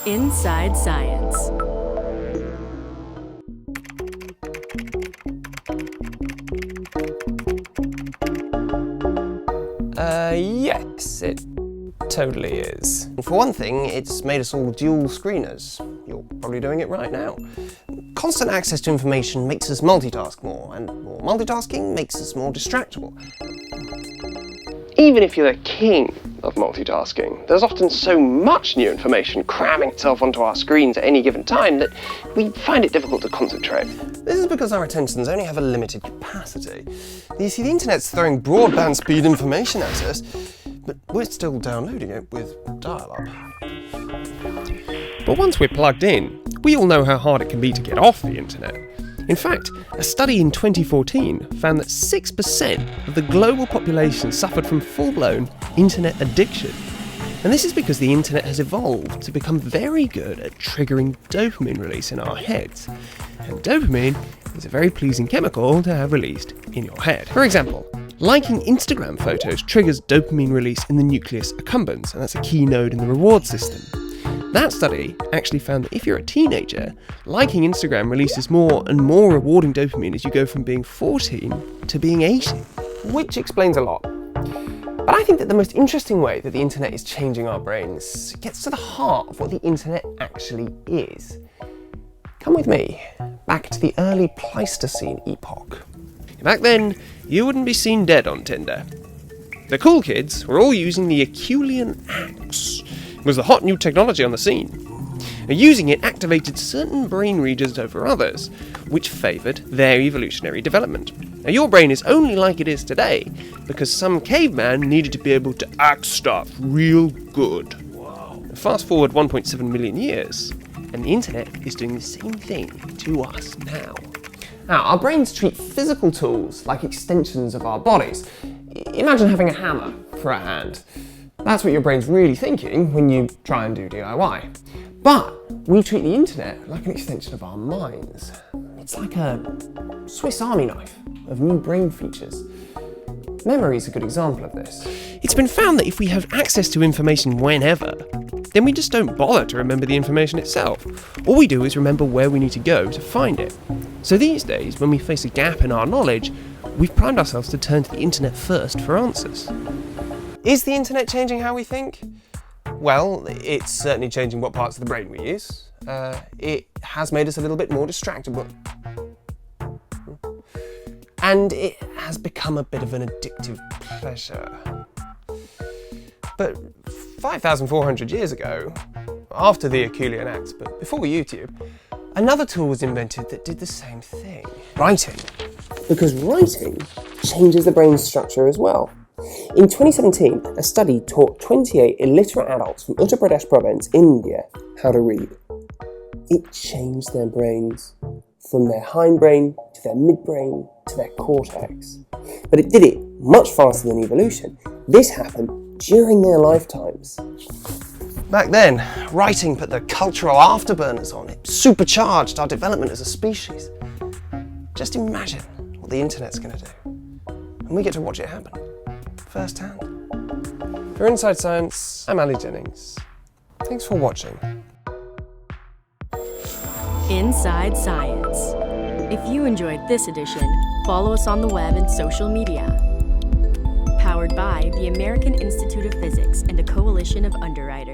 Inside Science. Yes, it totally is. For one thing, it's made us all dual screeners. You're probably doing it right now. Constant access to information makes us multitask more, and more multitasking makes us more distractible. Even if you're the king of multitasking, there's often so much new information cramming itself onto our screens at any given time that we find it difficult to concentrate. This is because our attentions only have a limited capacity. You see, the internet's throwing broadband speed information at us, but we're still downloading it with dial-up. But once we're plugged in, we all know how hard it can be to get off the internet. In fact, a study in 2014 found that 6% of the global population suffered from full-blown internet addiction. And this is because the internet has evolved to become very good at triggering dopamine release in our heads. And dopamine is a very pleasing chemical to have released in your head. For example, liking Instagram photos triggers dopamine release in the nucleus accumbens, and that's a key node in the reward system. That study actually found that if you're a teenager, liking Instagram releases more and more rewarding dopamine as you go from being 14 to being 18. Which explains a lot. But I think that the most interesting way that the internet is changing our brains gets to the heart of what the internet actually is. Come with me back to the early Pleistocene epoch. Back then, you wouldn't be seen dead on Tinder. The cool kids were all using the Acheulean axe. It was the hot new technology on the scene. Now, using it activated certain brain regions over others, which favoured their evolutionary development. Now, your brain is only like it is today because some caveman needed to be able to axe stuff real good. Whoa. Fast forward 1.7 million years, and the internet is doing the same thing to us now. Now, our brains treat physical tools like extensions of our bodies. Imagine having a hammer for a hand. That's what your brain's really thinking when you try and do DIY. But we treat the internet like an extension of our minds. It's like a Swiss Army knife of new brain features. Memory is a good example of this. It's been found that if we have access to information whenever, then we just don't bother to remember the information itself. All we do is remember where we need to go to find it. So these days, when we face a gap in our knowledge, we've primed ourselves to turn to the internet first for answers. Is the internet changing how we think? Well, it's certainly changing what parts of the brain we use. It has made us a little bit more distractible. And it has become a bit of an addictive pleasure. But 5,400 years ago, after the Acheulean axe, but before YouTube, another tool was invented that did the same thing. Writing. Because writing changes the brain's structure as well. In 2017, a study taught 28 illiterate adults from Uttar Pradesh province, India, how to read. It changed their brains, from their hindbrain to their midbrain to their cortex. But it did it much faster than evolution. This happened during their lifetimes. Back then, writing put the cultural afterburners on. It supercharged our development as a species. Just imagine what the internet's going to do. And we get to watch it happen. Firsthand. For Inside Science, I'm Ali Jennings. Thanks for watching. Inside Science. If you enjoyed this edition, follow us on the web and social media. Powered by the American Institute of Physics and a coalition of underwriters.